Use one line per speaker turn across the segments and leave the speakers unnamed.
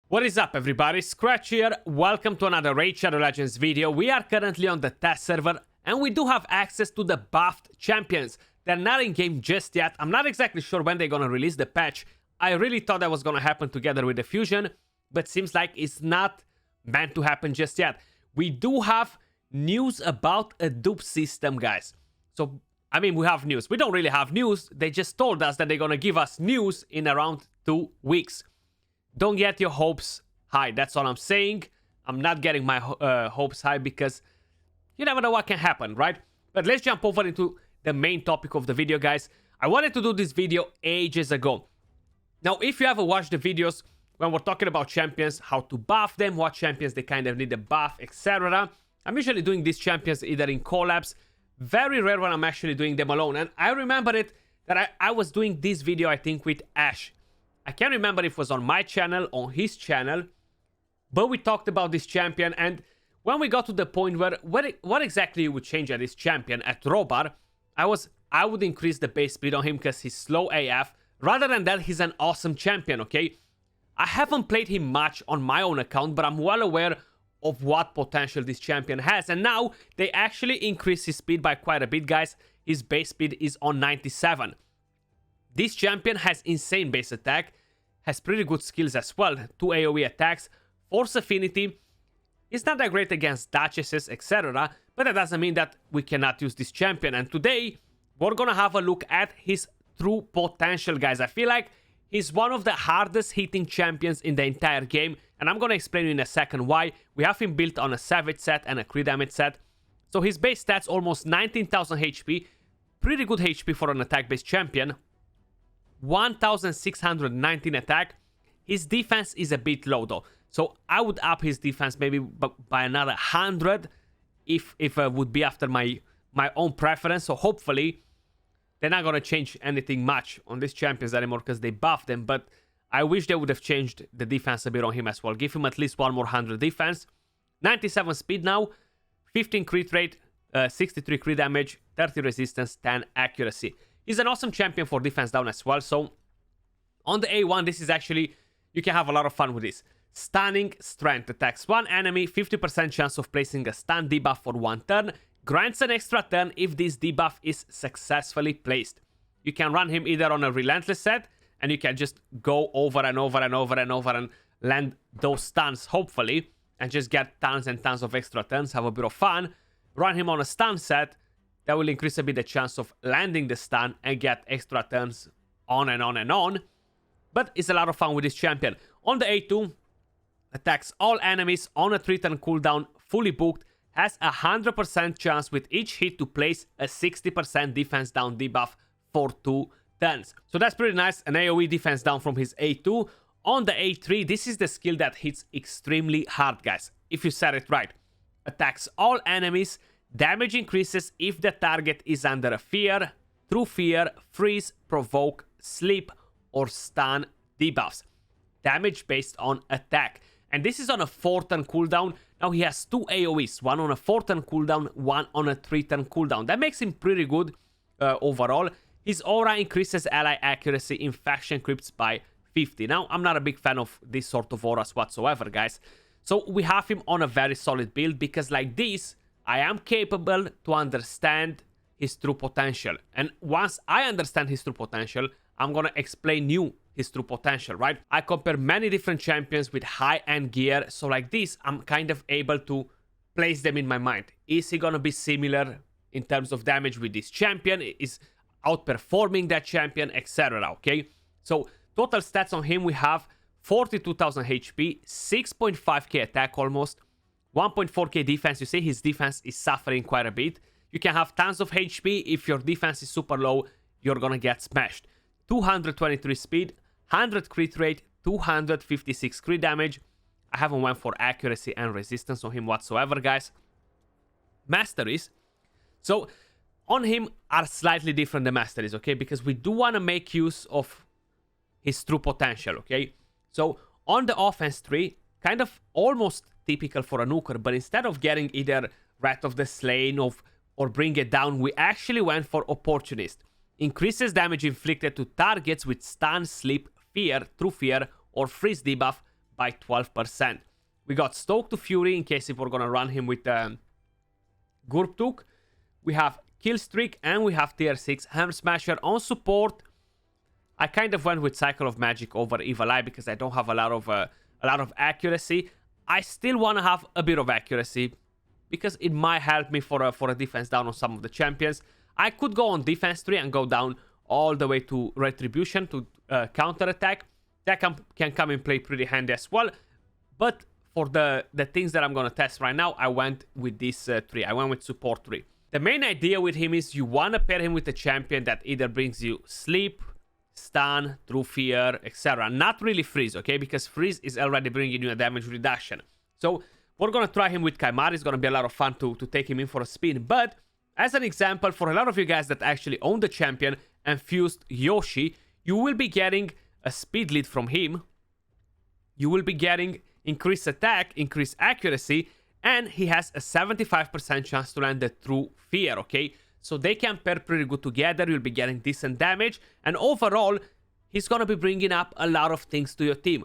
What is up, everybody? Skratch here. Welcome to another Raid Shadow Legends video. We are currently on the test server and we do have access to the buffed champions. They're not in game just yet. I'm not exactly sure when they're gonna release the patch. I really thought that was gonna happen together with the fusion, but seems like it's not meant to happen just yet. We do have news about a dupe system, guys. So, I mean, we have news. We don't really have news. They just told us that they're gonna give us news in around 2 weeks. Don't get your hopes high. That's all I'm saying. I'm not getting my hopes high because you never know what can happen, right? But let's jump over into the main topic of the video, guys. I wanted to do this video ages ago. Now, if you ever watched the videos when we're talking about champions, how to buff them, what champions they kind of need a buff, etc. I'm usually doing these champions either in collabs. Very rare when I'm actually doing them alone. And I remember it that I was doing this video, I think, with Ash. I can't remember if it was on my channel, on his channel, but we talked about this champion, and when we got to the point where what exactly you would change at this champion, at Robar, I would increase the base speed on him because he's slow AF. Rather than that, he's an awesome champion, okay? I haven't played him much on my own account, but I'm well aware of what potential this champion has, and now they actually increase his speed by quite a bit, guys. His base speed is on 97. This champion has insane base attack, has pretty good skills as well, 2 AoE attacks, force affinity. It's not that great against duchesses, etc., but that doesn't mean that we cannot use this champion. And today, we're gonna have a look at his true potential, guys. I feel like he's one of the hardest hitting champions in the entire game, and I'm gonna explain you in a second why. We have him built on a Savage set and a crit damage set. So his base stats, almost 19,000 HP, pretty good HP for an attack-based champion. 1619 attack. His defense is a bit low though, so I would up his defense maybe by another 100 if it would be after my own preference. So hopefully they're not gonna change anything much on these champions anymore because they buffed them, but I wish they would have changed the defense a bit on him as well. Give him at least one more 100 defense. 97 speed now, 15 crit rate, 63 crit damage, 30 resistance, 10 accuracy. He's an awesome champion for defense down as well. So on the A1, this is actually, you can have a lot of fun with this. Stunning strength. Attacks one enemy, 50% chance of placing a stun debuff for 1 turn. Grants an extra turn if this debuff is successfully placed. You can run him either on a relentless set, and you can just go over and over and over and over and land those stuns, hopefully, and just get tons and tons of extra turns, have a bit of fun. Run him on a stun set. That will increase a bit the chance of landing the stun and get extra turns on and on and on. But it's a lot of fun with this champion. On the A2, attacks all enemies on a 3-turn cooldown, fully booked, has a 100% chance with each hit to place a 60% defense down debuff for 2 turns. So that's pretty nice, an AoE defense down from his A2. On the A3, this is the skill that hits extremely hard, guys. If you said it right. Attacks all enemies. Damage increases if the target is under a fear, through fear, freeze, provoke, sleep, or stun debuffs. Damage based on attack. And this is on a 4-turn cooldown. Now he has 2 AoEs, one on a 4-turn cooldown, one on a 3-turn cooldown. That makes him pretty good overall. His aura increases ally accuracy in faction crypts by 50. Now, I'm not a big fan of this sort of auras whatsoever, guys. So we have him on a very solid build because like this, I am capable to understand his true potential. And once I understand his true potential, I'm gonna explain you his true potential, right? I compare many different champions with high-end gear. So like this, I'm kind of able to place them in my mind. Is he gonna be similar in terms of damage with this champion? Is outperforming that champion, etc. Okay? So total stats on him, we have 42,000 HP, 6.5k attack almost, 1.4k defense. You see his defense is suffering quite a bit. You can have tons of HP. If your defense is super low, you're gonna get smashed. 223 speed, 100 crit rate, 256 crit damage. I haven't went for accuracy and resistance on him whatsoever, guys. Masteries. So on him are slightly different than Masteries, okay? Because we do want to make use of his true potential, okay? So on the offense tree, kind of almost typical for a Nuker, but instead of getting either Wrath of the Slain or Bring It Down, we actually went for Opportunist. Increases damage inflicted to targets with stun, sleep, fear, true fear, or freeze debuff by 12%. We got Stoke to Fury in case if we're gonna run him with Gurptuk. We have Killstreak and we have tier 6 Hammer Smasher on support. I kind of went with Cycle of Magic over Evil Eye because I don't have a lot of accuracy. I still want to have a bit of accuracy because it might help me for a defense down on some of the champions. I could go on defense 3 and go down all the way to Retribution to counter attack. That can come in play pretty handy as well. But for the things that I'm going to test right now, I went with this 3. I went with support 3. The main idea with him is you want to pair him with a champion that either brings you sleep, stun, true fear, etc. Not really freeze, okay? Because freeze is already bringing you a damage reduction. So we're going to try him with Kymar. It's going to be a lot of fun to take him in for a spin. But as an example, for a lot of you guys that actually own the champion and fused Yoshi, you will be getting a speed lead from him. You will be getting increased attack, increased accuracy, and he has a 75% chance to land the true fear, okay? So they can pair pretty good together. You'll be getting decent damage. And overall, he's going to be bringing up a lot of things to your team.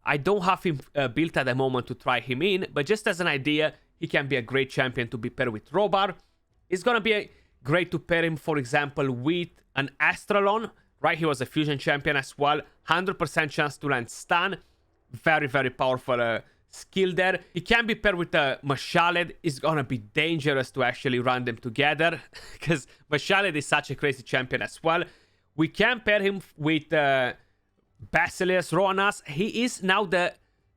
I don't have him built at the moment to try him in. But just as an idea, he can be a great champion to be paired with Robar. It's going to be great to pair him, for example, with an Astralon. Right, he was a fusion champion as well. 100% chance to land stun. Very, very powerful skill there. He can be paired with Mashaled. It's gonna be dangerous to actually run them together because Mashaled is such a crazy champion as well. We can pair him with Basilius Roanas. He is now the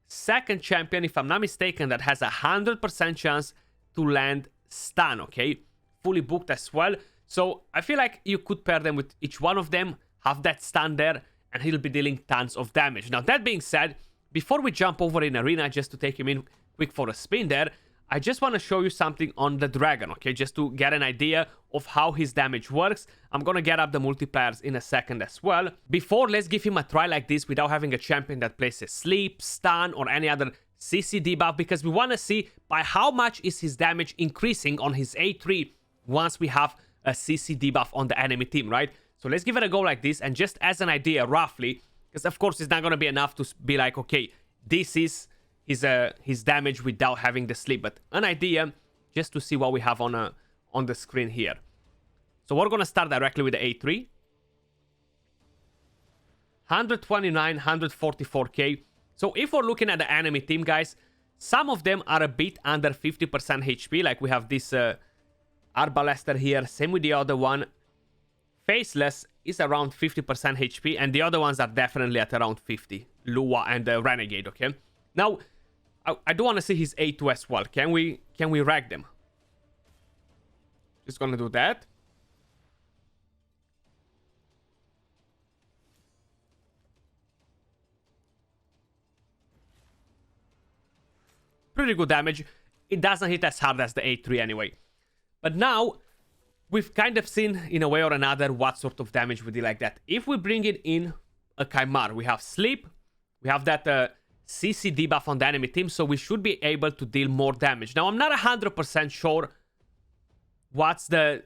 second champion, if I'm not mistaken, that has 100% chance to land stun, okay? Fully booked as well. So I feel like you could pair them with each one of them, have that stun there, and he'll be dealing tons of damage. Now, that being said, before we jump over in Arena, just to take him in quick for a spin there, I just want to show you something on the Dragon, okay? Just to get an idea of how his damage works. I'm going to get up the multipliers in a second as well. Before, let's give him a try like this without having a champion that places sleep, stun, or any other CC debuff, because we want to see by how much is his damage increasing on his A3 once we have a CC debuff on the enemy team, right? So let's give it a go like this, and just as an idea, roughly, because of course it's not going to be enough to be like, okay, this is his damage without having the sleep, but an idea just to see what we have on the screen here. So we're going to start directly with the A3. 129, 144k. So if we're looking at the enemy team, guys, some of them are a bit under 50% HP, like we have this Arbalester here, same with the other one. Faceless is around 50% HP, and the other ones are definitely at around 50. Lua and Renegade, okay? Now, I do want to see his A2 as well. Can we rack them? Just gonna do that. Pretty good damage. It doesn't hit as hard as the A3 anyway. But now, we've kind of seen, in a way or another, what sort of damage we do like that. If we bring it in a Kymar, we have sleep, we have that CC debuff on the enemy team, so we should be able to deal more damage. Now, I'm not 100% sure what's the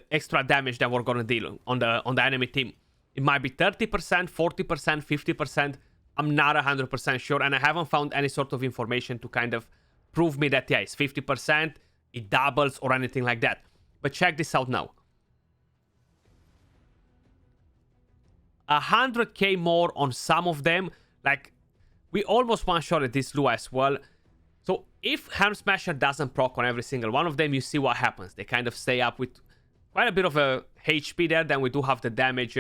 extra damage that we're going to deal on the enemy team. It might be 30%, 40%, 50%. I'm not 100% sure, and I haven't found any sort of information to kind of prove me that, yeah, it's 50%, it doubles, or anything like that. But check this out now. 100k more on some of them. Like, we almost one-shotted this Lua as well. So if Helm Smasher doesn't proc on every single one of them, you see what happens. They kind of stay up with quite a bit of a HP there. Then we do have the damage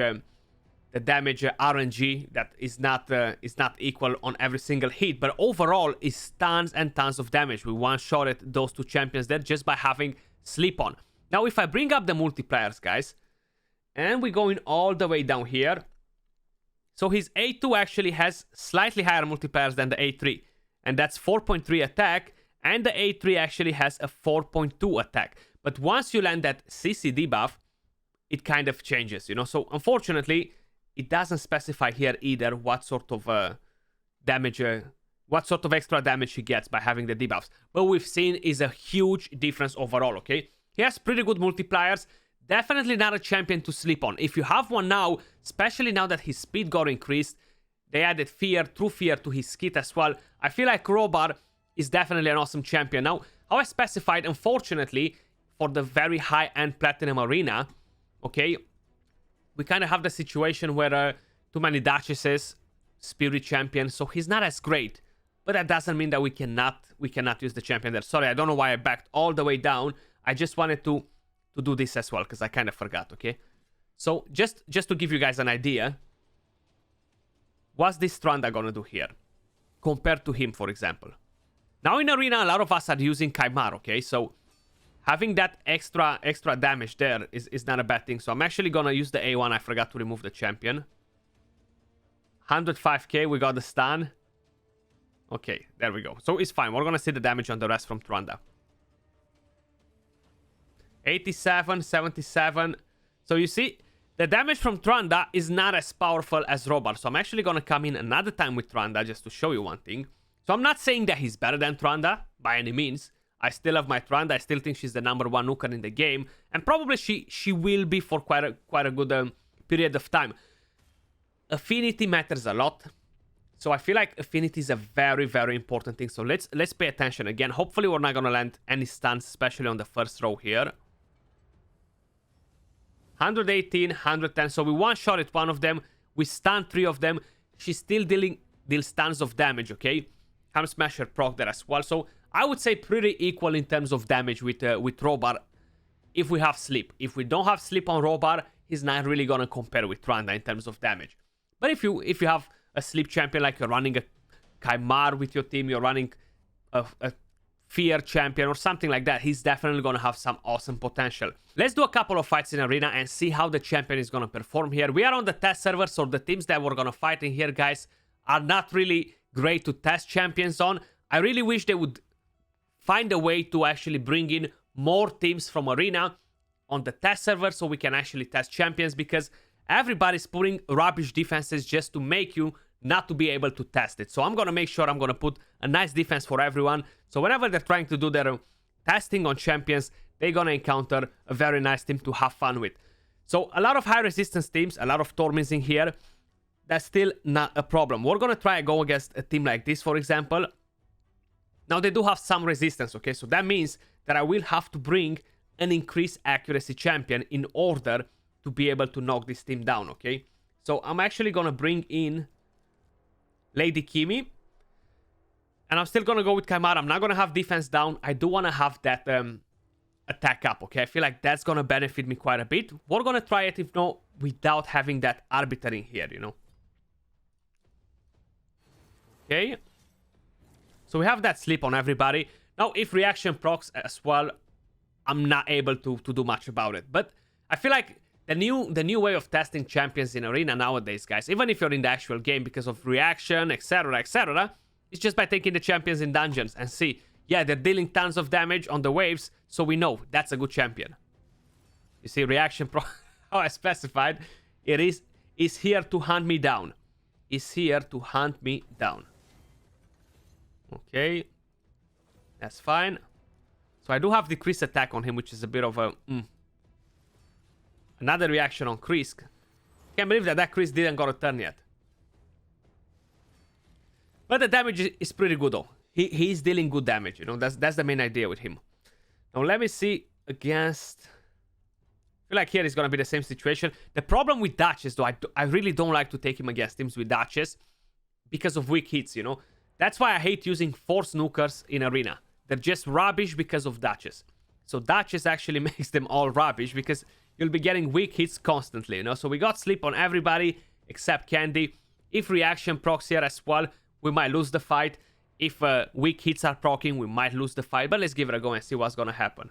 RNG that is not equal on every single hit. But overall, it's tons and tons of damage. We one-shotted those two champions there just by having sleep on. Now, if I bring up the multipliers, guys, and we're going all the way down here, so his A2 actually has slightly higher multipliers than the A3, and that's 4.3 attack, and the A3 actually has a 4.2 attack. But once you land that CC debuff, it kind of changes, you know? So, unfortunately, it doesn't specify here either what sort of damage, what sort of extra damage he gets by having the debuffs. What we've seen is a huge difference overall, okay? He has pretty good multipliers. Definitely not a champion to sleep on. If you have one now, especially now that his speed got increased, They added fear, true fear to his kit as well. I feel like Robar is definitely an awesome champion. Now, how I specified, unfortunately, for the very high-end Platinum Arena, okay, we kind of have the situation where too many Duchesses, Spirit Champion, so he's not as great. But that doesn't mean that we cannot use the champion there. Sorry, I don't know why I backed all the way down. I just wanted to do this as well, because I kind of forgot, okay? So, just to give you guys an idea, what's this Tranda gonna do here? Compared to him, for example. Now in Arena, a lot of us are using Kaimar, okay? So, having that extra damage there is not a bad thing. So, I'm actually gonna use the A1. I forgot to remove the champion. 105k, we got the stun. Okay, there we go. So, it's fine. We're gonna see the damage on the rest from Tranda. 87, 77. So, you see, the damage from Tranda is not as powerful as Robar. So, I'm actually gonna come in another time with Tranda just to show you one thing. So I'm not saying that he's better than Tranda, by any means. I still have my Tranda. I still think she's the #1 Nuker in the game. And probably she will be for quite a good period of time. Affinity matters a lot. So I feel like affinity is a very, very important thing. So let's pay attention again. Hopefully we're not going to land any stuns, especially on the first row here. 118, 110. So we one-shot at one of them. We stun 3 of them. She's still deals tons of damage, okay? Ham Smasher proc there as well. So I would say pretty equal in terms of damage with Robar if we have sleep. If we don't have sleep on Robar, he's not really gonna compare with Tranda in terms of damage. But if you have a sleep champion, like you're running a Kaimar with your team, you're running a fear champion or something like that, he's definitely gonna have some awesome potential. Let's do a couple of fights in Arena and see how the champion is gonna perform here. We are on the test server, so the teams that we're gonna fight in here, guys, are not really great to test champions on. I really wish they would find a way to actually bring in more teams from Arena on the test server so we can actually test champions, because everybody's putting rubbish defenses just to make you not to be able to test it. So I'm going to make sure I'm going to put a nice defense for everyone. So whenever they're trying to do their testing on champions, they're going to encounter a very nice team to have fun with. So a lot of high resistance teams, a lot of Tormins in here. That's still not a problem. We're going to try and go against a team like this, for example. Now, they do have some resistance, okay? So that means that I will have to bring an increased accuracy champion in order to be able to knock this team down, okay? So I'm actually going to bring in Lady Kimi. And I'm still going to go with Kaimara. I'm not going to have defense down. I do want to have that attack up, okay? I feel like that's going to benefit me quite a bit. We're going to try it, if not, without having that Arbiter in here, you know? Okay. So we have that sleep on everybody. Now, if reaction procs as well, I'm not able to do much about it. But I feel like the new way of testing champions in Arena nowadays, guys, even if you're in the actual game, because of reaction, etc., it's just by taking the champions in dungeons and see, yeah, they're dealing tons of damage on the waves, so we know that's a good champion. You see, reaction pro, how I specified, it is here to hunt me down. Is here to hunt me down. Okay, that's fine. So I do have decreased attack on him, which is a bit of a another reaction on Krisk. Can't believe that Krisk didn't got a turn yet. But the damage is pretty good though. He's dealing good damage, you know. That's the main idea with him. Now let me see against. I feel like here is gonna be the same situation. The problem with Duchess though, I really don't like to take him against teams with Duchess because of weak hits, you know. That's why I hate using force nukers in Arena. They're just rubbish because of Duchess. So Duchess actually makes them all rubbish because you'll be getting weak hits constantly, you know. So we got sleep on everybody except Candy. If reaction procs here as well, we might lose the fight. If weak hits are proccing, we might lose the fight. But let's give it a go and see what's gonna happen.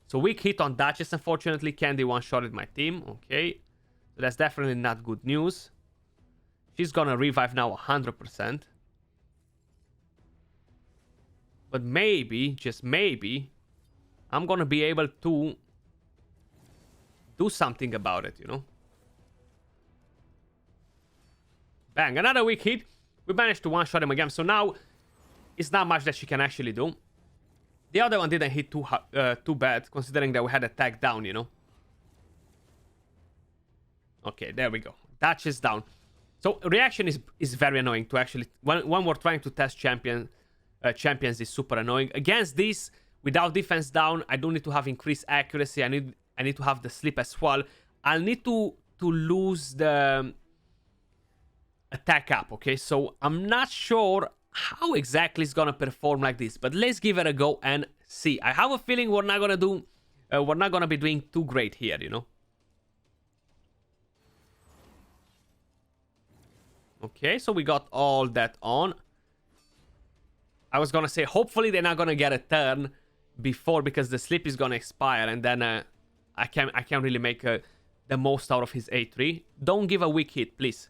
So weak hit on Duchess, unfortunately. Candy one-shotted my team. Okay. So that's definitely not good news. She's gonna revive now 100%. But maybe, just maybe, I'm gonna be able to do something about it, you know? Bang, another weak hit. We managed to one-shot him again. So now, it's not much that she can actually do. The other one didn't hit too bad, considering that we had a tag down, you know? Okay, there we go. Duchess down. So reaction is very annoying to actually... When we're trying to test champions is super annoying. Against this, without defense down, I don't need to have increased accuracy. I need to have the sleep as well. I'll need to lose the attack up, okay? So I'm not sure how exactly it's gonna perform like this, but let's give it a go and see. I have a feeling we're not gonna be doing too great here, you know? Okay, so we got all that on. I was gonna say, hopefully they're not gonna get a turn before, because the sleep is gonna expire, and then I can't really make the most out of his A3. Don't give a weak hit, please.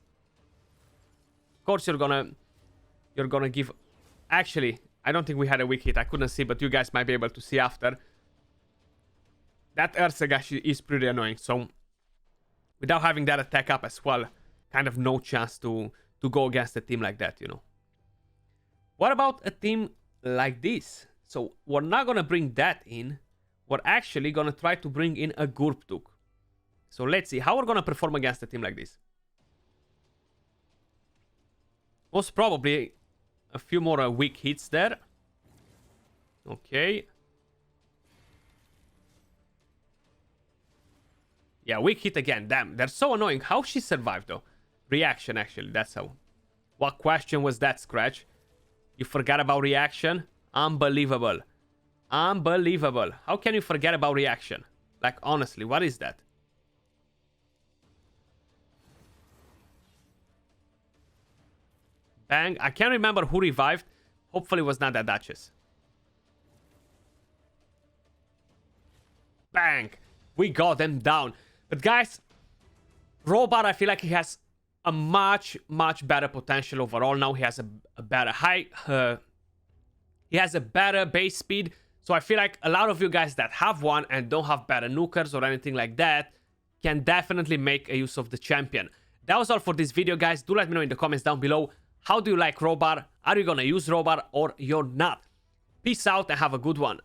Of course you're gonna give... Actually, I don't think we had a weak hit. I couldn't see, but you guys might be able to see after. That Ursa is pretty annoying, so without having that attack up as well, kind of no chance to go against a team like that, you know. What about a team like this? So we're not gonna bring that in. We're actually gonna try to bring in a Gurptuk. So let's see how we're gonna perform against a team like this. Most probably a few more weak hits there. Okay. Yeah, weak hit again. Damn, they're so annoying. How she survived though? Reaction, actually, that's how. What question was that, Skratch? You forgot about reaction? Unbelievable. Unbelievable. How can you forget about reaction? Like, honestly, what is that? Bang. I can't remember who revived. Hopefully it was not that Duchess. Bang. We got them down. But guys, Robar, I feel like he has a much better potential overall. Now he has a better height. He has a better base speed. So I feel like a lot of you guys that have one and don't have better nukers or anything like that can definitely make a use of the champion. That was all for this video, guys. Do let me know in the comments down below. How do you like Robar? Are you gonna use Robar or you're not? Peace out and have a good one.